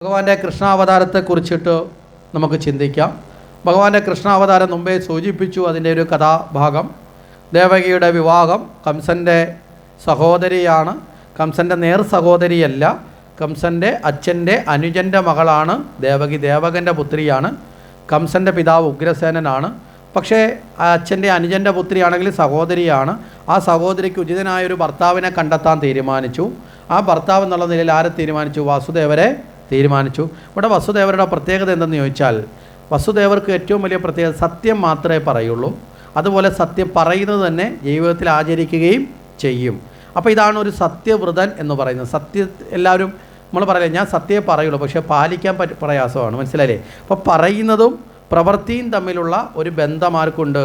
ഭഗവാന്റെ കൃഷ്ണാവതാരത്തെക്കുറിച്ചിട്ട് നമുക്ക് ചിന്തിക്കാം. ഭഗവാന്റെ കൃഷ്ണാവതാരം മുമ്പേ സൂചിപ്പിച്ചു. അതിൻ്റെ ഒരു കഥാഭാഗം ദേവകിയുടെ വിവാഹം കംസൻ്റെ സഹോദരിയാണ്. കംസൻ്റെ നേർ സഹോദരിയല്ല, കംസൻ്റെ അച്ഛൻ്റെ അനുജൻ്റെ മകളാണ് ദേവകി. ദേവകൻ്റെ പുത്രിയാണ്. കംസൻ്റെ പിതാവ് ഉഗ്രസേനനാണ്. പക്ഷേ ആ അച്ഛൻ്റെ അനുജൻ്റെ പുത്രിയാണെങ്കിൽ സഹോദരിയാണ്. ആ സഹോദരിക്ക് ഉചിതനായൊരു ഭർത്താവിനെ കണ്ടെത്താൻ തീരുമാനിച്ചു. ആ ഭർത്താവ് എന്നുള്ള നിലയിൽ ആരെ തീരുമാനിച്ചു? വാസുദേവരെ തീരുമാനിച്ചു. ഇവിടെ വസുദേവരുടെ പ്രത്യേകത എന്തെന്ന് ചോദിച്ചാൽ, വസുദേവർക്ക് ഏറ്റവും വലിയ പ്രത്യേകത സത്യം മാത്രമേ പറയുള്ളൂ. അതുപോലെ സത്യം പറയുന്നത് തന്നെ ജീവിതത്തിൽ ആചരിക്കുകയും ചെയ്യും. അപ്പോൾ ഇതാണ് ഒരു സത്യവ്രതൻ എന്ന് പറയുന്നത്. എല്ലാവരും നമ്മൾ പറയില്ലേ, ഞാൻ സത്യമേ പറയുള്ളൂ, പക്ഷേ പാലിക്കാൻ പ്രയാസമാണ്. മനസ്സിലായില്ലേ? അപ്പോൾ പറയുന്നതും പ്രവൃത്തിയും തമ്മിലുള്ള ഒരു ബന്ധം ആർക്കുണ്ട്?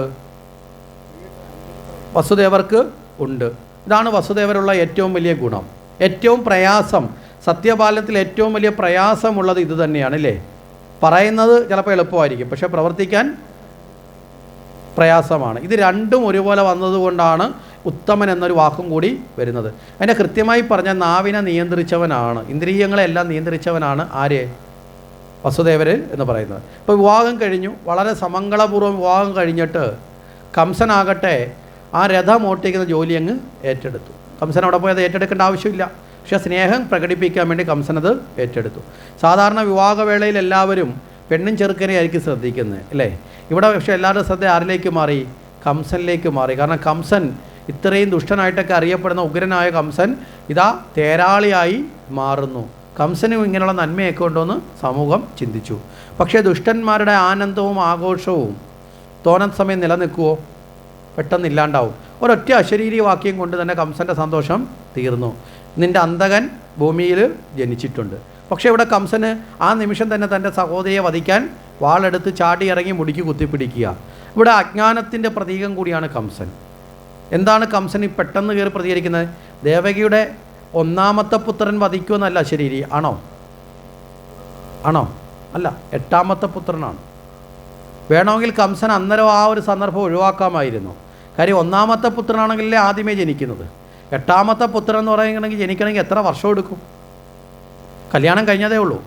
വസുദേവർക്ക് ഉണ്ട്. ഇതാണ് വസുദേവരുള്ള ഏറ്റവും വലിയ ഗുണം. ഏറ്റവും പ്രയാസം, സത്യപാലനത്തിൽ ഏറ്റവും വലിയ പ്രയാസമുള്ളത് ഇത് തന്നെയാണ് അല്ലേ? പറയുന്നത് ചിലപ്പോൾ എളുപ്പമായിരിക്കും, പക്ഷേ പ്രവർത്തിക്കാൻ പ്രയാസമാണ്. ഇത് രണ്ടും ഒരുപോലെ വന്നതുകൊണ്ടാണ് ഉത്തമൻ എന്നൊരു വാക്കും കൂടി വരുന്നത്. അതിനെ കൃത്യമായി പറഞ്ഞാൽ നാവിനെ നിയന്ത്രിച്ചവനാണ്, ഇന്ദ്രിയങ്ങളെല്ലാം നിയന്ത്രിച്ചവനാണ് ആര്? വസുദേവർ എന്ന് പറയുന്നത്. ഇപ്പോൾ വിവാഹം കഴിഞ്ഞു, വളരെ സമംഗളപൂർവ്വം വിവാഹം കഴിഞ്ഞിട്ട് കംസനാകട്ടെ ആ രഥം ഓട്ടിക്കുന്ന ജോലി അങ്ങ് ഏറ്റെടുത്തു. കംസൻ അവിടെ പോയത് ഏറ്റെടുക്കേണ്ട ആവശ്യമില്ല, പക്ഷേ സ്നേഹം പ്രകടിപ്പിക്കാൻ വേണ്ടി കംസനത് ഏറ്റെടുത്തു. സാധാരണ വിവാഹവേളയിൽ എല്ലാവരും പെണ്ണും ചെറുക്കനെ ആയിരിക്കും ശ്രദ്ധിക്കുന്നത് അല്ലേ? ഇവിടെ പക്ഷേ എല്ലാവരുടെ ശ്രദ്ധ ആരിലേക്ക് മാറി? കംസനിലേക്ക് മാറി. കാരണം കംസൻ ഇത്രയും ദുഷ്ടനായിട്ടൊക്കെ അറിയപ്പെടുന്ന ഉഗ്രനായ കംസൻ ഇതാ തേരാളിയായി മാറുന്നു. കംസനും ഇങ്ങനെയുള്ള നന്മയൊക്കെ ഉണ്ടോയെന്ന് സമൂഹം ചിന്തിച്ചു. പക്ഷേ ദുഷ്ടന്മാരുടെ ആനന്ദവും ആഘോഷവും തോന്നൽ സമയം നിലനിൽക്കുമോ? പെട്ടെന്ന് ഇല്ലാണ്ടാവും. ഒരൊറ്റ അശരീരി വാക്യം കൊണ്ട് തന്നെ കംസൻ്റെ സന്തോഷം തീർന്നു. നിൻ്റെ അന്തകൻ ഭൂമിയിൽ ജനിച്ചിട്ടുണ്ട്. പക്ഷേ ഇവിടെ കംസന് ആ നിമിഷം തന്നെ തൻ്റെ സഹോദരിയെ വധിക്കാൻ വാളെടുത്ത് ചാടി ഇറങ്ങി മുടിക്ക് കുത്തിപ്പിടിക്കുക. ഇവിടെ അജ്ഞാനത്തിൻ്റെ പ്രതീകം കൂടിയാണ് കംസൻ. എന്താണ് കംസൻ ഈ പെട്ടെന്ന് കയറി പ്രതികരിക്കുന്നത്? ദേവകിയുടെ ഒന്നാമത്തെ പുത്രൻ വധിക്കുമെന്നല്ല ശരീരി. ആണോ? അല്ല, 8ാമത്തെ പുത്രനാണ്. വേണമെങ്കിൽ കംസൻ അന്നേരം ആ ഒരു സന്ദർഭം ഒഴിവാക്കാമായിരുന്നു. കാര്യം 1ാമത്തെ പുത്രനാണെങ്കിലേ ആദ്യമേ ജനിക്കുന്നത്. 8ാമത്തെ പുത്രൻ എന്ന് പറയുകയാണെങ്കിൽ ജനിക്കണമെങ്കിൽ എത്ര വർഷം എടുക്കും? കല്യാണം കഴിഞ്ഞതേ ഉള്ളൂ.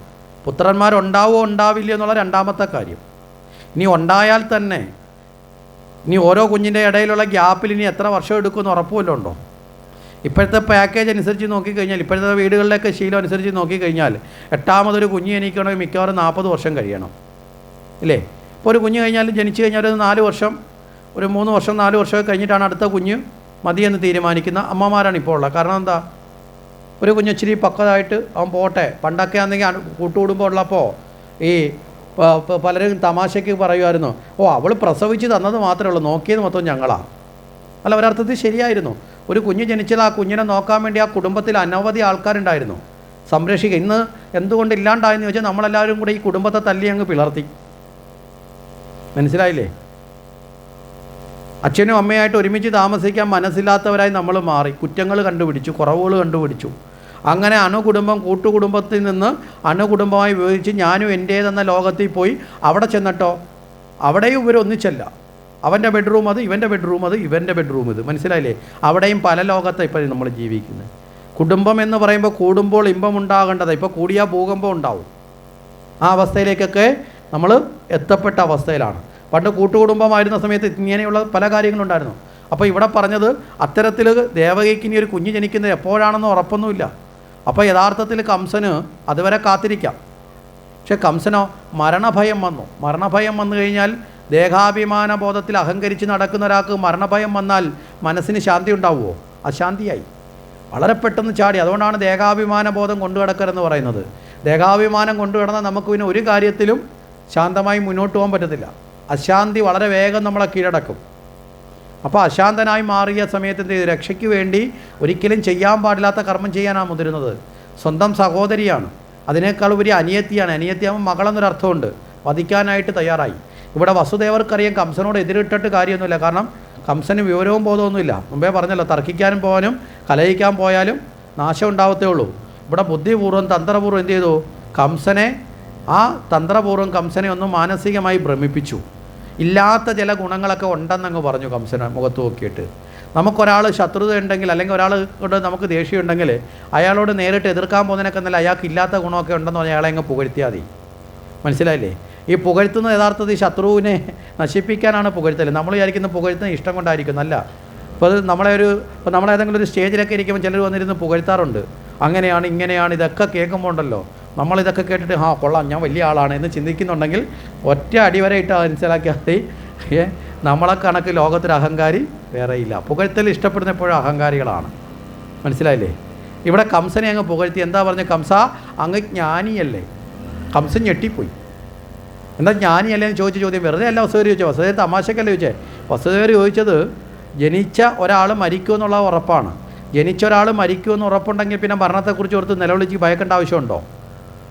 പുത്രന്മാരുണ്ടാവോ ഉണ്ടാവില്ല എന്നുള്ള 2ാമത്തെ കാര്യം. ഇനി ഉണ്ടായാൽ തന്നെ ഇനി ഓരോ കുഞ്ഞിൻ്റെ ഇടയിലുള്ള ഗ്യാപ്പിൽ ഇനി എത്ര വർഷം എടുക്കുമെന്ന് ഉറപ്പുമല്ലോ ഉണ്ടോ? ഇപ്പോഴത്തെ പാക്കേജ് അനുസരിച്ച് നോക്കിക്കഴിഞ്ഞാൽ, ഇപ്പോഴത്തെ വീടുകളിലൊക്കെ ശീലം അനുസരിച്ച് നോക്കിക്കഴിഞ്ഞാൽ 8ാമതൊരു കുഞ്ഞ് ജനിക്കണമെങ്കിൽ മിക്കവാറും 40 വർഷം കഴിയണം ഇല്ലേ? ഇപ്പോൾ ഒരു കുഞ്ഞ് ജനിച്ചു കഴിഞ്ഞാൽ ഒരു 4 വർഷം, ഒരു 3 വർഷം 4 വർഷമൊക്കെ കഴിഞ്ഞിട്ടാണ് അടുത്ത കുഞ്ഞ് മതിയെന്ന് തീരുമാനിക്കുന്ന അമ്മമാരാണ് ഇപ്പോൾ ഉള്ളത്. കാരണം എന്താ? ഒരു കുഞ്ഞ് ഇച്ചിരി പക്വതായിട്ട് അവൻ പോട്ടെ. പണ്ടൊക്കെ ആണെങ്കിൽ കൂട്ടുകുടുംബം ഉള്ളപ്പോൾ ഈ പലരും തമാശയ്ക്ക് പറയുമായിരുന്നു, അവൾ പ്രസവിച്ച് തന്നത് മാത്രമേ ഉള്ളൂ, നോക്കിയത് മൊത്തം ഞങ്ങളാണ്. അല്ല, ഒരർത്ഥത്തിൽ ശരിയായിരുന്നു. ഒരു കുഞ്ഞ് ജനിച്ചാൽ ആ കുഞ്ഞിനെ നോക്കാൻ വേണ്ടി ആ കുടുംബത്തിൽ അനവധി ആൾക്കാരുണ്ടായിരുന്നു, സംരക്ഷിക്കുക. ഇന്ന് എന്തുകൊണ്ട് ഇല്ലാണ്ടായെന്ന് ചോദിച്ചാൽ നമ്മളെല്ലാവരും കൂടെ ഈ കുടുംബത്തെ തല്ലി അങ്ങ് പിളർത്തി. മനസ്സിലായില്ലേ? അച്ഛനും അമ്മയായിട്ട് ഒരുമിച്ച് താമസിക്കാൻ മനസ്സില്ലാത്തവരായി നമ്മൾ മാറി. കുറ്റങ്ങൾ കണ്ടുപിടിച്ചു, കുറവുകൾ കണ്ടുപിടിച്ചു. അങ്ങനെ അണുകുടുംബം കൂട്ടുകുടുംബത്തിൽ നിന്ന് അണുകുടുംബമായി ഉപയോഗിച്ച് ഞാനും എൻ്റേതെന്ന ലോകത്തിൽ പോയി അവിടെ ചെന്നിട്ടോ അവിടെയും ഇവരൊന്നിച്ചല്ല. അവൻ്റെ ബെഡ്റൂം അത്, ഇവൻ്റെ ബെഡ്റൂം അത്, ഇവൻ്റെ ബെഡ്റൂം ഇത്. മനസ്സിലായില്ലേ? അവിടെയും പല ലോകത്താണ് ഇപ്പോൾ നമ്മൾ ജീവിക്കുന്നത്. കുടുംബം എന്ന് പറയുമ്പോൾ കൂടുമ്പോൾ ഇമ്പമുണ്ടാകേണ്ടത്, ഇപ്പോൾ കൂടിയാൽ ഭൂകമ്പം ഉണ്ടാവും. ആ അവസ്ഥയിലേക്കൊക്കെ നമ്മൾ എത്തപ്പെട്ട അവസ്ഥയിലാണ്. പണ്ട് കൂട്ടുകുടുംബമായിരുന്ന സമയത്ത് ഇങ്ങനെയുള്ള പല കാര്യങ്ങളുണ്ടായിരുന്നു. അപ്പോൾ ഇവിടെ പറഞ്ഞത് അത്തരത്തിൽ ദേവകിക്ക് ഇനി ഒരു കുഞ്ഞ് ജനിക്കുന്നത് എപ്പോഴാണെന്ന് ഉറപ്പൊന്നുമില്ല. അപ്പോൾ യഥാർത്ഥത്തിൽ കംസന് അതുവരെ കാത്തിരിക്കാം. പക്ഷെ കംസനോ മരണഭയം വന്നു. മരണഭയം വന്നു കഴിഞ്ഞാൽ ദേഹാഭിമാന ബോധത്തിൽ അഹങ്കരിച്ച് നടക്കുന്ന ഒരാൾക്ക് മരണഭയം വന്നാൽ മനസ്സിന് ശാന്തി ഉണ്ടാവുമോ? അശാന്തിയായി. വളരെ പെട്ടെന്ന് ചാടി. അതുകൊണ്ടാണ് ദേഹാഭിമാന ബോധം കൊണ്ടുകിടക്കരുതെന്ന് പറയുന്നത്. ദേഹാഭിമാനം കൊണ്ടുകിടന്നാൽ നമുക്ക് പിന്നെ ഒരു കാര്യത്തിലും ശാന്തമായി മുന്നോട്ട് പോകാൻ പറ്റത്തില്ല. അശാന്തി വളരെ വേഗം നമ്മളെ കീഴടക്കും. അപ്പോൾ അശാന്തനായി മാറിയ സമയത്ത് രക്ഷയ്ക്ക് വേണ്ടി ഒരിക്കലും ചെയ്യാൻ പാടില്ലാത്ത കർമ്മം ചെയ്യാനാണ് മുതിരുന്നത്. സ്വന്തം സഹോദരിയാണ്, അതിനേക്കാൾ ഉപരി അനിയത്തിയാണ്. അനിയത്തിയാകുമ്പോൾ മകളെന്നൊരർത്ഥമുണ്ട്. വധിക്കാനായിട്ട് തയ്യാറായി. ഇവിടെ വസുദേവർക്കറിയാം കംസനോട് എതിരിട്ടിട്ട് കാര്യമൊന്നുമില്ല. കാരണം കംസന് വിവരവും ബോധമൊന്നുമില്ല. മുമ്പേ പറഞ്ഞല്ലോ, തർക്കിക്കാനും പോകാനും കലഹിക്കാൻ പോയാലും നാശം ഉണ്ടാവത്തേ ഉള്ളൂ. ഇവിടെ ബുദ്ധിപൂർവ്വം തന്ത്രപൂർവ്വം എന്ത് ചെയ്തു? കംസനെ ഒന്ന് മാനസികമായി ഭ്രമിപ്പിച്ചു. ഇല്ലാത്ത ചില ഗുണങ്ങളൊക്കെ ഉണ്ടെന്നങ്ങ് പറഞ്ഞു കംസനെ മുഖത്ത് നോക്കിയിട്ട്. നമുക്കൊരാൾ ശത്രുത ഉണ്ടെങ്കിൽ അല്ലെങ്കിൽ ഒരാൾ കൊണ്ട് നമുക്ക് ദേഷ്യം ഉണ്ടെങ്കിൽ അയാളോട് നേരിട്ട് എതിർക്കാൻ പോകുന്നതിനൊക്കെ നല്ല അയാൾക്ക് ഇല്ലാത്ത ഗുണമൊക്കെ ഉണ്ടെന്ന് പറഞ്ഞാൽ അയാളെ അങ്ങ് പുകഴ്ത്തിയാൽ മതി. മനസ്സിലായില്ലേ? ഈ പുകഴ്ത്തുന്ന യഥാർത്ഥത്തിൽ ശത്രുവിനെ നശിപ്പിക്കാനാണ് പുകഴ്ത്തൽ. നമ്മൾ വിചാരിക്കുന്ന പുകഴ്ത്തുന്ന ഇഷ്ടം കൊണ്ടായിരിക്കും. നല്ല ഇപ്പോൾ അത് ഇപ്പോൾ നമ്മളേതെങ്കിലും ഒരു സ്റ്റേജിലൊക്കെ ഇരിക്കുമ്പോൾ ചിലർ വന്നിരുന്ന് പുകഴ്ത്താറുണ്ട്. അങ്ങനെയാണ് ഇങ്ങനെയാണ് ഇതൊക്കെ കേൾക്കുമ്പോൾ ഉണ്ടല്ലോ, നമ്മളിതൊക്കെ കേട്ടിട്ട് കൊള്ളാം ഞാൻ വലിയ ആളാണ് എന്ന് ചിന്തിക്കുന്നുണ്ടെങ്കിൽ ഒറ്റ അടിവരെ ഇട്ട് മനസ്സിലാക്കിയാൽ നമ്മളെ കണക്ക് ലോകത്തിൽ അഹങ്കാരി വേറെയില്ല. പുകഴ്ത്തൽ ഇഷ്ടപ്പെടുന്ന എപ്പോഴും അഹങ്കാരികളാണ്. മനസ്സിലായില്ലേ? ഇവിടെ കംസനെ അങ്ങ് പുകഴ്ത്തി. എന്താ പറഞ്ഞ കംസ അങ്ങ് ജ്ഞാനിയല്ലേ? കംസൻ ഞെട്ടിപ്പോയി. എന്താ ജ്ഞാനിയല്ലേ എന്ന് ചോദിച്ച ചോദ്യം വെറുതെ അല്ല വസുദേവർ ചോദിച്ചത്. വസുദേവർ തമാശക്കല്ലേ ചോദിച്ചേ. വസുദേവർ ചോദിച്ചത് ജനിച്ച ഒരാൾ മരിക്കുമെന്നുള്ള ഉറപ്പാണ്. ജനിച്ച ഒരാൾ മരിക്കുമെന്ന് ഉറപ്പുണ്ടെങ്കിൽ പിന്നെ മരണത്തെക്കുറിച്ച് ഓർത്ത് നിലവിളിച്ച് ഭയക്കേണ്ട ആവശ്യമുണ്ടോ?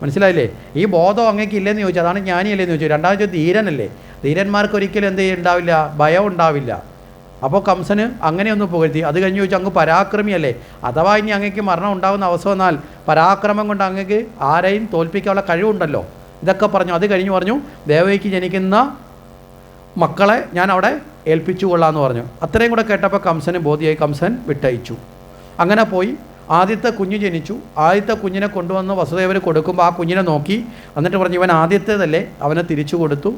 മനസ്സിലായില്ലേ? ഈ ബോധം അങ്ങേക്ക് ഇല്ലെന്ന് ചോദിച്ചു. അതാണ് ജ്ഞാനിയല്ലേന്ന് ചോദിച്ചു. രണ്ടാമത് ധീരനല്ലേ? ധീരന്മാർക്ക് ഒരിക്കലും എന്ത് ഉണ്ടാവില്ല, ഭയം ഉണ്ടാവില്ല. അപ്പോൾ കംസന് അങ്ങനെയൊന്നും പുകഴ്ത്തി. അത് കഴിഞ്ഞ് ചോദിച്ചാൽ അങ്ങ് പരാക്രമിയല്ലേ? അഥവാ ഇനി അങ്ങേക്ക് മരണം ഉണ്ടാകുന്ന അവസ്ഥ വന്നാൽ പരാക്രമം കൊണ്ട് അങ്ങേക്ക് ആരെയും തോൽപ്പിക്കാനുള്ള കഴിവുണ്ടല്ലോ. ഇതൊക്കെ പറഞ്ഞു. അത് കഴിഞ്ഞ് പറഞ്ഞു ദേവകിക്ക് ജനിക്കുന്ന മക്കളെ ഞാൻ അവിടെ ഏൽപ്പിച്ചു കൊള്ളാമെന്ന് പറഞ്ഞു. അത്രയും കൂടെ കേട്ടപ്പോൾ കംസന് ബോധിയായി. കംസൻ വിട്ടയച്ചു. അങ്ങനെ പോയി ആദ്യത്തെ കുഞ്ഞ് ജനിച്ചു. ആദ്യത്തെ കുഞ്ഞിനെ കൊണ്ടുവന്ന് വസുദേവർ കൊടുക്കുമ്പോൾ ആ കുഞ്ഞിനെ നോക്കി എന്നിട്ട് പറഞ്ഞു ഇവൻ ആദ്യത്തേതല്ലേ, അവനെ തിരിച്ചു കൊടുത്തു.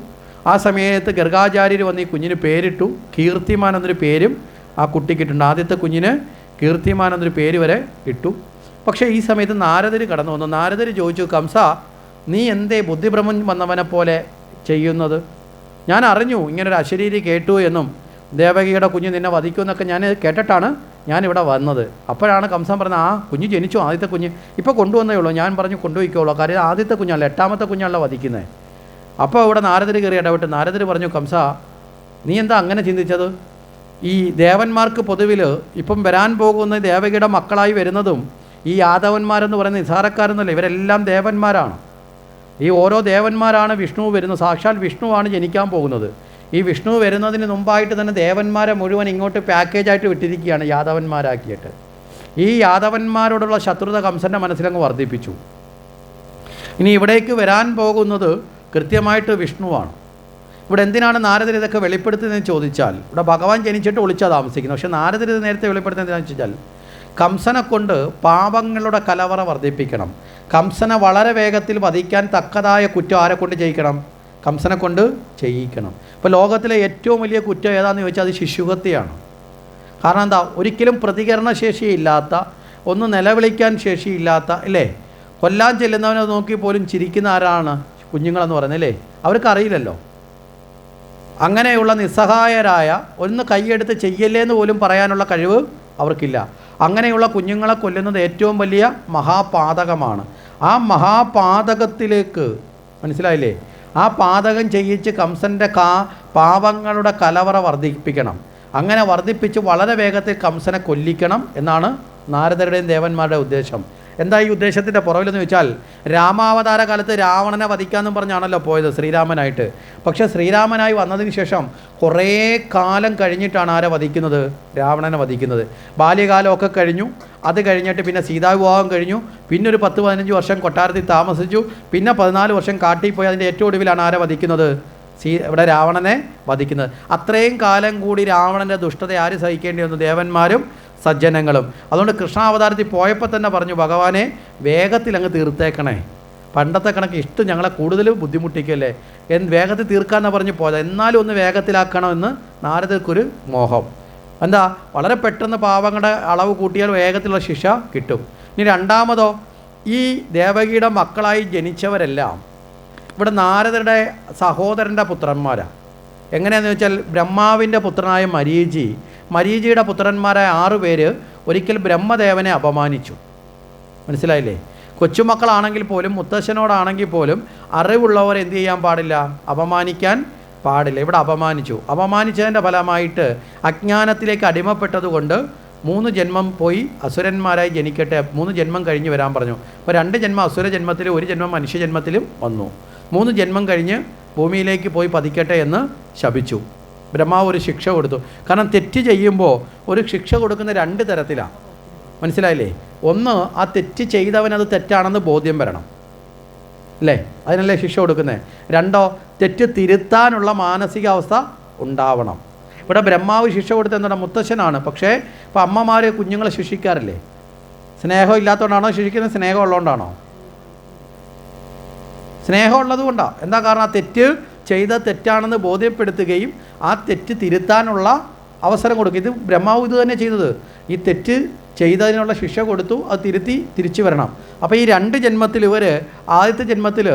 ആ സമയത്ത് ഗർഗാചാര്യർ വന്ന് ഈ കുഞ്ഞിന് പേരിട്ടു. കീർത്തിമാൻ എന്നൊരു പേരും ആ കുട്ടിക്കിട്ടുണ്ട്. ആദ്യത്തെ കുഞ്ഞിന് കീർത്തിമാൻ എന്നൊരു പേര് വരെ ഇട്ടു. പക്ഷേ ഈ സമയത്ത് നാരദർ കടന്നു വന്നു. നാരദർ ചോദിച്ചു, കംസ നീ എന്തേ ബുദ്ധിഭ്രമം വന്നവനെ പോലെ ചെയ്യുന്നത്? ഞാൻ അറിഞ്ഞു ഇങ്ങനൊരു അശരീരി കേട്ടു എന്നും ദേവകിയുടെ കുഞ്ഞ് നിന്നെ വധിക്കുമെന്നൊക്കെ ഞാൻ കേട്ടിട്ടാണ് ഞാനിവിടെ വന്നത്. അപ്പോഴാണ് കംസൻ പറഞ്ഞത് ആ കുഞ്ഞ് ജനിച്ചു, ആദ്യത്തെ കുഞ്ഞ് ഇപ്പോൾ കൊണ്ടുവന്നേ ഉള്ളൂ. ഞാൻ പറഞ്ഞു കൊണ്ടുപോയിക്കോളൂ, കാര്യം ആദ്യത്തെ കുഞ്ഞല്ല, 8ാമത്തെ കുഞ്ഞാണല്ലോ വധിക്കുന്നത്. അപ്പോൾ ഇവിടെ നാരദർ കയറി ഇടപെട്ട് നാരദർ പറഞ്ഞു, കംസ നീ എന്താ അങ്ങനെ ചിന്തിച്ചത്? ഈ ദേവന്മാർക്ക് പൊതുവിൽ ഇപ്പം വരാൻ പോകുന്ന ദേവകിയുടെ മക്കളായി വരുന്നതും ഈ യാദവന്മാരെന്ന് പറയുന്ന നിസാരക്കാരെന്നല്ല, ഇവരെല്ലാം ദേവന്മാരാണ്. ഈ ഓരോ ദേവന്മാരാണ് വിഷ്ണു വരുന്നത്. സാക്ഷാൽ വിഷ്ണുവാണ് ജനിക്കാൻ പോകുന്നത്. ഈ വിഷ്ണു വരുന്നതിന് മുമ്പായിട്ട് തന്നെ ദേവന്മാരെ മുഴുവൻ ഇങ്ങോട്ട് പാക്കേജായിട്ട് വിട്ടിരിക്കുകയാണ് യാദവന്മാരാക്കിയിട്ട്. ഈ യാദവന്മാരോടുള്ള ശത്രുത കംസൻ്റെ മനസ്സിലങ്ങ് വർദ്ധിപ്പിച്ചു. ഇനി ഇവിടേക്ക് വരാൻ പോകുന്നത് കൃത്യമായിട്ട് വിഷ്ണുവാണ്. ഇവിടെ എന്തിനാണ് നാരദർ ഇതൊക്കെ വെളിപ്പെടുത്തുന്നതെന്ന് ചോദിച്ചാൽ, ഇവിടെ ഭഗവാൻ ജനിച്ചിട്ട് ഒളിച്ചാൽ താമസിക്കുന്നത്. പക്ഷേ നാരദർ ഇത് നേരത്തെ വെളിപ്പെടുത്തുന്നത് എന്താണെന്ന് വെച്ചാൽ കംസനെ കൊണ്ട് പാപങ്ങളുടെ കലവറ വർദ്ധിപ്പിക്കണം. കംസനെ വളരെ വേഗത്തിൽ വധിക്കാൻ തക്കതായ കുറ്റം ആരെ കൊണ്ട് ചെയ്യിക്കണം? കംസനെ കൊണ്ട് ചെയ്യിക്കണം. ഇപ്പോൾ ലോകത്തിലെ ഏറ്റവും വലിയ കുറ്റം ഏതാണെന്ന് ചോദിച്ചാൽ അത് ശിശുഹത്യയാണ്. കാരണം എന്താ? ഒരിക്കലും പ്രതികരണശേഷിയില്ലാത്ത, ഒന്ന് നിലവിളിക്കാൻ ശേഷിയില്ലാത്ത, അല്ലേ? കൊല്ലാൻ ചെല്ലുന്നവനെ നോക്കി പോലും ചിരിക്കുന്ന ആരാണ്? കുഞ്ഞുങ്ങളെന്ന് പറയുന്നത്, അല്ലേ? അവർക്കറിയില്ലല്ലോ. അങ്ങനെയുള്ള നിസ്സഹായരായ, ഒന്ന് കൈയെടുത്ത് ചെയ്യല്ലേന്ന് പോലും പറയാനുള്ള കഴിവ് അവർക്കില്ല. അങ്ങനെയുള്ള കുഞ്ഞുങ്ങളെ കൊല്ലുന്നത് ഏറ്റവും വലിയ മഹാപാതകമാണ്. ആ മഹാപാതകത്തിലേക്ക്, മനസ്സിലായില്ലേ, ആ പാതകം ചെയ്യിച്ച് കംസൻ്റെ പാപങ്ങളുടെ കലവറ വർദ്ധിപ്പിക്കണം. അങ്ങനെ വർദ്ധിപ്പിച്ച് വളരെ വേഗത്തിൽ കംസനെ കൊല്ലിക്കണം എന്നാണ് നാരദരുടെയും ദേവന്മാരുടെ ഉദ്ദേശം. എന്താ ഈ ഉദ്ദേശത്തിൻ്റെ പുറകിലെന്ന് ചോദിച്ചാൽ, രാമാവതാര കാലത്ത് രാവണനെ വധിക്കാമെന്നും പറഞ്ഞാണല്ലോ പോയത് ശ്രീരാമനായിട്ട്. പക്ഷേ ശ്രീരാമനായി വന്നതിന് ശേഷം കുറേ കാലം കഴിഞ്ഞിട്ടാണ് ആരെ വധിക്കുന്നത്? രാവണനെ വധിക്കുന്നത്. ബാല്യകാലമൊക്കെ കഴിഞ്ഞു. അത് കഴിഞ്ഞിട്ട് പിന്നെ സീതാവിവാഹം കഴിഞ്ഞു. പിന്നെ ഒരു 10-15 വർഷം കൊട്ടാരത്തിൽ താമസിച്ചു. പിന്നെ 14 വർഷം കാട്ടിൽ പോയി. അതിൻ്റെ ഏറ്റവും ഒടുവിലാണ് ആരെ വധിക്കുന്നത്? ഇവിടെ രാവണനെ വധിക്കുന്നത്. അത്രയും കാലം കൂടി രാവണൻ്റെ ദുഷ്ടത ആര് സഹിക്കേണ്ടി വന്നു? ദേവന്മാരും സജ്ജനങ്ങളും. അതുകൊണ്ട് കൃഷ്ണാവതാരത്തിൽ പോയപ്പോൾ തന്നെ പറഞ്ഞു, ഭഗവാനെ വേഗത്തിൽ അങ്ങ് തീർത്തേക്കണേ, പണ്ടത്തെ കണക്ക് ഇഷ്ടം ഞങ്ങളെ കൂടുതൽ ബുദ്ധിമുട്ടിക്കല്ലേ, വേഗത്തിൽ തീർക്കാമെന്ന് പറഞ്ഞ് പോയത്. എന്നാലും ഒന്ന് വേഗത്തിലാക്കണമെന്ന് നാരദർക്കൊരു മോഹം. എന്താ? വളരെ പെട്ടെന്ന് പാവങ്ങളുടെ അളവ് കൂട്ടിയാൽ വേഗത്തിലുള്ള ശിക്ഷ കിട്ടും. ഇനി രണ്ടാമതോ, ഈ ദേവകിയുടെ മക്കളായി ജനിച്ചവരെല്ലാം ഇവിടെ നാരദരുടെ സഹോദരൻ്റെ പുത്രന്മാരാണ്. എങ്ങനെയാണെന്ന് വെച്ചാൽ, ബ്രഹ്മാവിൻ്റെ പുത്രനായ മരീചിയുടെ പുത്രന്മാരായ 6 പേര് ഒരിക്കൽ ബ്രഹ്മദേവനെ അപമാനിച്ചു. മനസ്സിലായില്ലേ? കൊച്ചുമക്കളാണെങ്കിൽ പോലും, മുത്തശ്ശനോടാണെങ്കിൽ പോലും അറിവുള്ളവർ എന്ത് ചെയ്യാൻ പാടില്ല? അപമാനിക്കാൻ പാടില്ല. ഇവിടെ അപമാനിച്ചതിൻ്റെ ഫലമായിട്ട് അജ്ഞാനത്തിലേക്ക് അടിമപ്പെട്ടതുകൊണ്ട് 3 ജന്മം പോയി അസുരന്മാരായി ജനിക്കട്ടെ, 3 ജന്മം കഴിഞ്ഞ് വരാൻ പറഞ്ഞു. അപ്പോൾ 2 ജന്മം അസുര ജന്മത്തിലും 1 ജന്മം മനുഷ്യജന്മത്തിലും വന്നു. 3 ജന്മം കഴിഞ്ഞ് ഭൂമിയിലേക്ക് പോയി പതിക്കട്ടെ എന്ന് ശപിച്ചു. ബ്രഹ്മാവ് ഒരു ശിക്ഷ കൊടുത്തു. കാരണം തെറ്റ് ചെയ്യുമ്പോൾ ഒരു ശിക്ഷ കൊടുക്കുന്ന 2 തരത്തിലാണ്. മനസ്സിലായില്ലേ? ഒന്ന്, ആ തെറ്റ് ചെയ്തവനത് തെറ്റാണെന്ന് ബോധ്യം വരണം, അല്ലേ? അതിനല്ലേ ശിക്ഷ കൊടുക്കുന്നത്. 2, തെറ്റ് തിരുത്താനുള്ള മാനസികാവസ്ഥ ഉണ്ടാവണം. ഇവിടെ ബ്രഹ്മാവ് ശിക്ഷ കൊടുത്ത എന്താണ്? മുത്തശ്ശനാണ്. പക്ഷേ ഇപ്പോൾ അമ്മമാർ കുഞ്ഞുങ്ങളെ ശിക്ഷിക്കാറില്ലേ? സ്നേഹം ഇല്ലാത്തതുകൊണ്ടാണോ ശിക്ഷിക്കുന്നത്? സ്നേഹം ഉള്ളതുകൊണ്ടാണോ? സ്നേഹം ഉള്ളതുകൊണ്ടാണ്. എന്താ കാരണം? ആ തെറ്റ് ചെയ്ത തെറ്റാണെന്ന് ബോധ്യപ്പെടുത്തുകയും ആ തെറ്റ് തിരുത്താനുള്ള അവസരം കൊടുക്കും. ഇത് ബ്രഹ്മാവ് ഇത് തന്നെ ചെയ്തത്. ഈ തെറ്റ് ചെയ്തതിനുള്ള ശിക്ഷ കൊടുത്തു, അത് തിരിച്ചു വരണം. അപ്പോൾ ഈ 2 ജന്മത്തിൽ ആദ്യത്തെ ജന്മത്തിൽ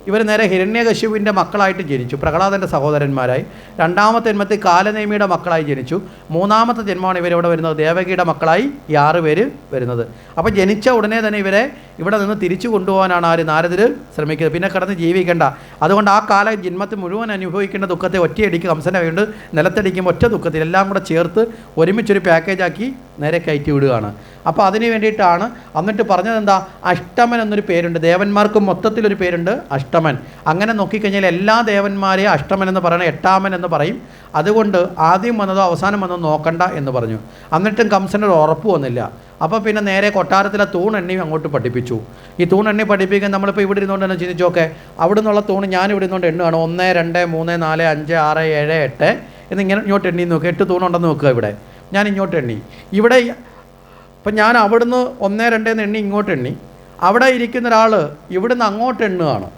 ഇവർ നേരെ ഹിരണ്യകശിപുവിൻ്റെ മക്കളായിട്ട് ജനിച്ചു, പ്രഹ്ലാദൻ്റെ സഹോദരന്മാരായി. 2ാമത്തെ ജന്മത്തിൽ കാലനേമിയുടെ മക്കളായി ജനിച്ചു. 3ാമത്തെ ജന്മമാണ് ഇവരിവിടെ വരുന്നത്, ദേവകിയുടെ മക്കളായി ഈ 6 പേര് വരുന്നത്. അപ്പോൾ ജനിച്ച ഉടനെ തന്നെ ഇവരെ ഇവിടെ നിന്ന് തിരിച്ചു കൊണ്ടുപോകാനാണ് നാരദർ ശ്രമിക്കുന്നത്. പിന്നെ കിടന്ന് ജീവിക്കേണ്ട. അതുകൊണ്ട് ആ ജന്മത്തിൽ മുഴുവൻ അനുഭവിക്കേണ്ട ദുഃഖത്തെ ഒറ്റയടിക്ക് കംസനെ വേണ്ട നിലത്തടിക്കുമ്പോൾ ഒറ്റ ദുഃഖത്തിൽ എല്ലാം കൂടെ ചേർത്ത് ഒരുമിച്ചൊരു പാക്കേജാക്കി നേരെ കയറ്റി വിടുകയാണ്. അപ്പോൾ അതിന് വേണ്ടിയിട്ടാണ്. എന്നിട്ട് പറഞ്ഞത് എന്താ? അഷ്ടമൻ എന്നൊരു പേരുണ്ട്. ദേവന്മാർക്ക് മൊത്തത്തിലൊരു പേരുണ്ട്, അഷ്ടമൻ. അങ്ങനെ നോക്കിക്കഴിഞ്ഞാൽ എല്ലാ ദേവന്മാരെയും അഷ്ടമൻ എന്ന് പറയണം, 8ാമൻ എന്ന് പറയും. അതുകൊണ്ട് ആദ്യം വന്നതോ അവസാനം വന്നതോ നോക്കണ്ട എന്ന് പറഞ്ഞു. എന്നിട്ടും കംസനൊരു ഉറപ്പ് വന്നില്ല. അപ്പോൾ പിന്നെ നേരെ കൊട്ടാരത്തിലെ തൂണെണ്ണി അങ്ങോട്ട് പഠിപ്പിച്ചു. ഈ തൂണെണ്ണി പഠിപ്പിക്കാൻ നമ്മളിപ്പോൾ ഇവിടെ ഇരുന്നുകൊണ്ട് തന്നെ ചിന്തിച്ചോക്കെ, അവിടെ നിന്നുള്ള തൂണ് ഞാൻ ഇവിടെ ഇരുന്നുകൊണ്ട് എണ്ണുകയാണ്. 1 2 3 4 5 6 7 8 എന്നിങ്ങനെ ഇങ്ങോട്ട് എണ്ണി നോക്കുക. 8 തൂണുണ്ടെന്ന് നോക്കുക. ഇവിടെ ഞാൻ ഇങ്ങോട്ട് എണ്ണി. ഇവിടെ ഇപ്പം ഞാൻ അവിടുന്ന് 1 2 എന്ന് എണ്ണി ഇങ്ങോട്ട് എണ്ണി. അവിടെ ഇരിക്കുന്ന ഒരാൾ ഇവിടുന്ന് അങ്ങോട്ട് എണ്ണുകയാണ്.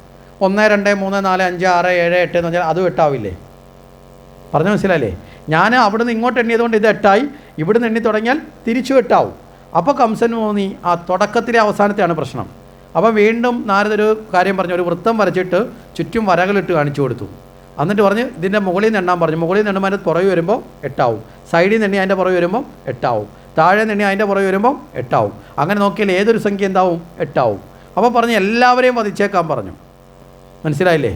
1 2 3 4 5 6 7 8 എന്ന് പറഞ്ഞാൽ അതും 8 ആവില്ലേ? പറഞ്ഞു മനസ്സിലല്ലേ? ഞാൻ അവിടുന്ന് ഇങ്ങോട്ട് എണ്ണിയതുകൊണ്ട് ഇത് 8 ആയി. ഇവിടുന്ന് എണ്ണി തുടങ്ങിയാൽ തിരിച്ചു 8 ആവും. അപ്പോൾ കംസൻ തോന്നി ആ തുടക്കത്തിലെ അവസാനത്തെയാണ് പ്രശ്നം. അപ്പോൾ വീണ്ടും നാരദൊരു കാര്യം പറഞ്ഞു. ഒരു വൃത്തം വരച്ചിട്ട് ചുറ്റും വരകളിട്ട് കാണിച്ചു കൊടുത്തു. എന്നിട്ട് പറഞ്ഞ് ഇതിൻ്റെ മുകളിൽ നിന്ന് എണ്ണാൻ പറഞ്ഞു. മുകളിൽ നിന്ന് എണ്ണുമ്പോൾ അതിൻ്റെ പുറകെ വരുമ്പോൾ 8 ആവും. സൈഡിൽ നിന്ന് എണ്ണി അതിൻ്റെ പുറകെ വരുമ്പോൾ 8 ആവും. താഴെ നിന്ന് എണ്ണി അതിൻ്റെ പുറകെ വരുമ്പോൾ 8 ആവും. അങ്ങനെ നോക്കിയാൽ ഏതൊരു സംഖ്യ എന്താവും? 8 ആവും. അപ്പോൾ പറഞ്ഞ് എല്ലാവരെയും വധിച്ചേക്കാൻ പറഞ്ഞു. മനസ്സിലായില്ലേ?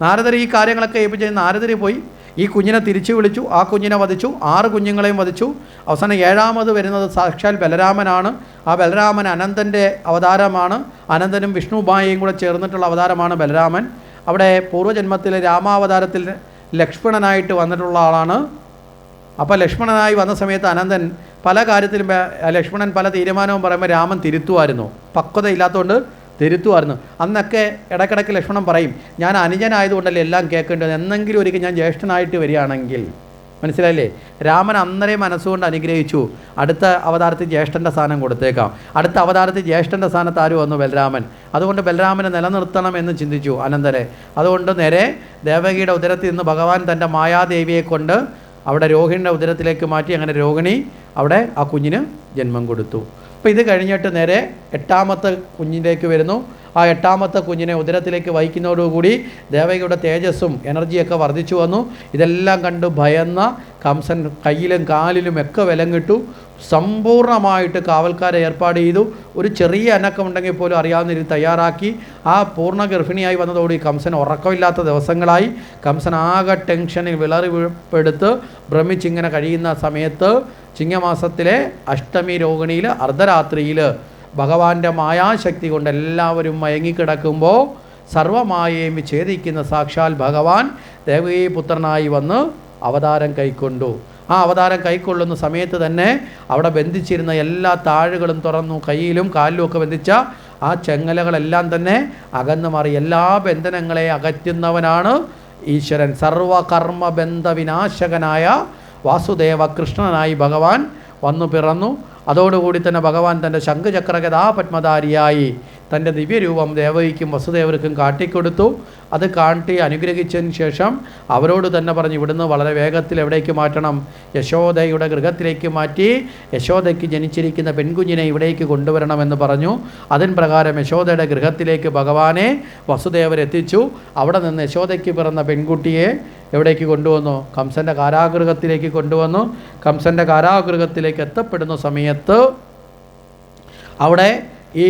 നാരദർ ഈ കാര്യങ്ങളൊക്കെ ഏൽപ്പിച്ച് നാരദർ പോയി ഈ കുഞ്ഞിനെ തിരിച്ചു വിളിച്ചു. ആ കുഞ്ഞിനെ വധിച്ചു. 6 കുഞ്ഞുങ്ങളെയും വധിച്ചു. അവസാനം 7ാമത് വരുന്നത് സാക്ഷാൽ ബലരാമനാണ്. ആ ബലരാമൻ അനന്തൻ്റെ അവതാരമാണ്. അനന്തനും വിഷ്ണുബായിയും കൂടെ ചേർന്നിട്ടുള്ള അവതാരമാണ് ബലരാമൻ. അവിടെ പൂർവ്വജന്മത്തിൽ രാമാവതാരത്തിൽ ലക്ഷ്മണനായിട്ട് വന്നിട്ടുള്ള ആളാണ്. അപ്പോൾ ലക്ഷ്മണനായി വന്ന സമയത്ത് അനന്തൻ പല കാര്യത്തിലും ലക്ഷ്മണൻ പല തീരുമാനവും പറയുമ്പോൾ രാമൻ തിരുത്തുമായിരുന്നു. പക്വതയില്ലാത്തതുകൊണ്ട് തിരുത്തുമായിരുന്നു. അന്നൊക്കെ ഇടയ്ക്കിടയ്ക്ക് ലക്ഷ്മണൻ പറയും, ഞാൻ അനുജനായതുകൊണ്ടല്ലേ എല്ലാം കേൾക്കേണ്ടത്, എന്നെങ്കിലും ഒരിക്കൽ ഞാൻ ജ്യേഷ്ഠനായിട്ട് വരികയാണെങ്കിൽ. മനസ്സിലായില്ലേ? രാമൻ അന്നേരം മനസ്സുകൊണ്ട് അനുഗ്രഹിച്ചു, അടുത്ത അവതാരത്തിൽ ജ്യേഷ്ഠൻ്റെ സ്ഥാനം കൊടുത്തേക്കാം. അടുത്ത അവതാരത്തിൽ ജ്യേഷ്ഠൻ്റെ സ്ഥാനത്ത് ആര് വന്നു? ബലരാമൻ. അതുകൊണ്ട് ബലരാമനെ നിലനിർത്തണം എന്ന് ചിന്തിച്ചു അനന്തരെ. അതുകൊണ്ട് നേരെ ദേവകിയുടെ ഉദരത്തിൽ നിന്ന് ഭഗവാൻ തൻ്റെ മായാദേവിയെ കൊണ്ട് അവിടെ രോഹിണിയുടെ ഉദരത്തിലേക്ക് മാറ്റി. അങ്ങനെ രോഹിണി അവിടെ ആ കുഞ്ഞിന് ജന്മം കൊടുത്തു. അപ്പോൾ ഇത് കഴിഞ്ഞിട്ട് നേരെ 8ാമത്തെ കുഞ്ഞിലേക്ക് വരുന്നു. ആ 8ാമത്തെ കുഞ്ഞിനെ ഉദരത്തിലേക്ക് വഹിക്കുന്നതോടുകൂടി ദേവകിയുടെ തേജസ്സും എനർജിയൊക്കെ വർദ്ധിച്ചു വന്നു. ഇതെല്ലാം കണ്ട് ഭയന്ന കംസൻ കയ്യിലും കാലിലും ഒക്കെ വിലങ്ങിട്ടു. സമ്പൂർണ്ണമായിട്ട് കാവൽക്കാരെ ഏർപ്പാട് ചെയ്തു. ഒരു ചെറിയ അനക്കമുണ്ടെങ്കിൽ പോലും അറിയാവുന്ന രീതി തയ്യാറാക്കി. ആ പൂർണ്ണ ഗർഭിണിയായി വന്നതോടുകൂടി കംസൻ ഉറക്കമില്ലാത്ത ദിവസങ്ങളായി. കംസൻ ആകെ ടെൻഷനിൽ വിളറിപ്പെടുത്ത് ഭ്രമിച്ചിങ്ങനെ കഴിയുന്ന സമയത്ത് ചിങ്ങമാസത്തിലെ അഷ്ടമി രോഹിണിയിൽ അർദ്ധരാത്രിയിൽ ഭഗവാന്റെ മായാശക്തി കൊണ്ട് എല്ലാവരും മയങ്ങിക്കിടക്കുമ്പോൾ സർവമായയും ഛേദിക്കുന്ന സാക്ഷാൽ ഭഗവാൻ ദേവകീപുത്രനായി വന്ന് അവതാരം കൈക്കൊണ്ടു. ആ അവതാരം കൈക്കൊള്ളുന്ന സമയത്ത് തന്നെ അവിടെ ബന്ധിച്ചിരുന്ന എല്ലാ താഴുകളും തുറന്നു. കയ്യിലും കാലിലും ഒക്കെ ബന്ധിച്ച ആ ചെങ്ങലകളെല്ലാം തന്നെ അകന്നു മാറി. എല്ലാ ബന്ധനങ്ങളെ അകറ്റുന്നവനാണ് ഈശ്വരൻ. സർവകർമ്മ ബന്ധ വിനാശകനായ വാസുദേവ കൃഷ്ണനായി ഭഗവാൻ വന്നു പിറന്നു. അതോടുകൂടി തന്നെ ഭഗവാൻ തൻ്റെ ശംഖചക്രഗദാപത്മധാരിയായി തൻ്റെ ദിവ്യരൂപം ദേവകിക്കും വസുദേവർക്കും കാട്ടിക്കൊടുത്തു. അത് കാട്ടി അനുഗ്രഹിച്ചതിന് ശേഷം അവരോട് തന്നെ പറഞ്ഞു, ഇവിടുന്ന് വളരെ വേഗത്തിൽ എവിടേക്ക് മാറ്റണം? യശോദയുടെ ഗൃഹത്തിലേക്ക് മാറ്റി യശോദയ്ക്ക് ജനിച്ചിരിക്കുന്ന പെൺകുഞ്ഞിനെ ഇവിടേക്ക് കൊണ്ടുവരണമെന്ന് പറഞ്ഞു. അതിൻ പ്രകാരം യശോദയുടെ ഗൃഹത്തിലേക്ക് ഭഗവാനെ വസുദേവരെത്തിച്ചു. അവിടെ നിന്ന് യശോദയ്ക്ക് പിറന്ന പെൺകുട്ടിയെ എവിടേക്ക് കൊണ്ടുവന്നു? കംസൻ്റെ കാരാഗൃഹത്തിലേക്ക് കൊണ്ടുവന്നു. കംസൻ്റെ കാരാഗൃഹത്തിലേക്ക് എത്തപ്പെടുന്ന സമയത്ത് അവിടെ ഈ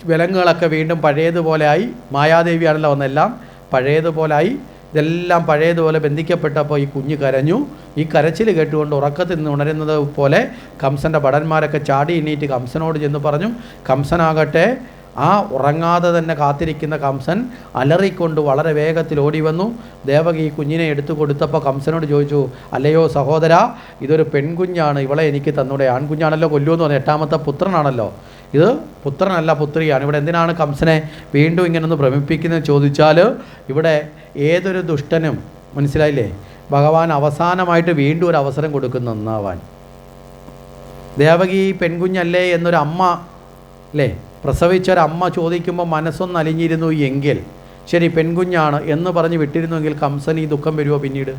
വിലങ്ങുകളൊക്കെ വീണ്ടും പഴയതുപോലെയായി. മായാദേവിയാണല്ലോ വന്നെല്ലാം പഴയതുപോലായി. ഇതെല്ലാം പഴയതുപോലെ ബന്ധിക്കപ്പെട്ടപ്പോൾ ഈ കുഞ്ഞ് കരഞ്ഞു. ഈ കരച്ചിൽ കേട്ടുകൊണ്ട് ഉറക്കത്തിൽ നിന്ന് ഉണരുന്നത് പോലെ കംസൻ്റെ ഭടന്മാരൊക്കെ ചാടി എണ്ണീറ്റ് കംസനോട് ചെന്ന് പറഞ്ഞു. കംസനാകട്ടെ ആ ഉറങ്ങാതെ തന്നെ കാത്തിരിക്കുന്ന കംസൻ അലറിക്കൊണ്ട് വളരെ വേഗത്തിൽ ഓടി വന്നു. ദേവകി ഈ കുഞ്ഞിനെ എടുത്തു കൊടുത്തപ്പോൾ കംസനോട് ചോദിച്ചു, അല്ലയോ സഹോദര, ഇതൊരു പെൺകുഞ്ഞാണ്, ഇവളെ എനിക്ക് തന്നൂടെ? ആൺകുഞ്ഞാണല്ലോ കൊല്ലുമെന്ന് പറഞ്ഞു. 8ാമത്തെ പുത്രനാണല്ലോ. ഇത് പുത്രനല്ല പുത്രിയാണ്. ഇവിടെ എന്തിനാണ് കംസനെ വീണ്ടും ഇങ്ങനൊന്ന് ഭ്രമിപ്പിക്കുന്നത് ചോദിച്ചാൽ, ഇവിടെ ഏതൊരു ദുഷ്ടനും മനസ്സിലായില്ലേ, ഭഗവാൻ അവസാനമായിട്ട് വീണ്ടും ഒരു അവസരം കൊടുക്കുന്നു നന്നാവാൻ. ദേവകി പെൺകുഞ്ഞല്ലേ എന്നൊരു അമ്മ അല്ലേ, പ്രസവിച്ചൊരമ്മ ചോദിക്കുമ്പോൾ മനസ്സൊന്ന് അലിഞ്ഞിരുന്നു എങ്കിൽ, ശരി പെൺകുഞ്ഞാണ് എന്ന് പറഞ്ഞ് വിട്ടിരുന്നുവെങ്കിൽ കംസന് ഈ ദുഃഖം വരുമോ? പിന്നീട്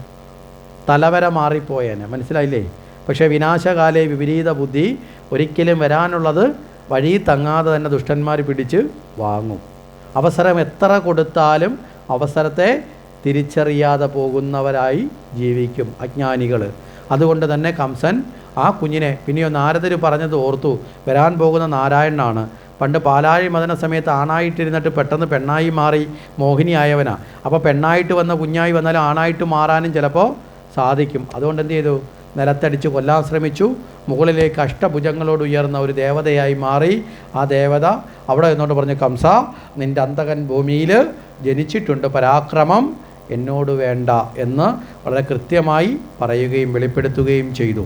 തലവര മാറിപ്പോയേനെ. മനസ്സിലായില്ലേ? പക്ഷേ വിനാശകാലേ വിപരീത ബുദ്ധി, ഒരിക്കലും വരാനുള്ളത് വഴി തങ്ങാതെ തന്നെ ദുഷ്ടന്മാർ പിടിച്ച് വാങ്ങും. അവസരം എത്ര കൊടുത്താലും അവസരത്തെ തിരിച്ചറിയാതെ പോകുന്നവരായി ജീവിക്കും അജ്ഞാനികൾ. അതുകൊണ്ട് തന്നെ കംസൻ ആ കുഞ്ഞിനെ, പിന്നെയോ നാരദർ പറഞ്ഞത് ഓർത്തു, വരാൻ പോകുന്ന നാരായണനാണ്. പണ്ട് പാലാഴി മദന സമയത്ത് ആണായിട്ടിരുന്നിട്ട് പെട്ടെന്ന് പെണ്ണായി മാറി മോഹിനിയായവനാ. അപ്പോൾ പെണ്ണായിട്ട് വന്ന കുഞ്ഞായി വന്നാലും ആണായിട്ട് മാറാനും ചിലപ്പോൾ സാധിക്കും. അതുകൊണ്ട് എന്ത് ചെയ്തു? നിലത്തടിച്ച് കൊല്ലാൻ ശ്രമിച്ചു. മുകളിലേക്ക് അഷ്ടഭുജങ്ങളോട് ഉയർന്ന ഒരു ദേവതയായി മാറി. ആ ദേവത അവിടെ നിന്നോട് പറഞ്ഞു, കംസ നിൻ്റെ അന്തകൻ ഭൂമിയിൽ ജനിച്ചിട്ടുണ്ട്, പരാക്രമം എന്നോട് വേണ്ട എന്ന് വളരെ കൃത്യമായി പറയുകയും വെളിപ്പെടുത്തുകയും ചെയ്തു.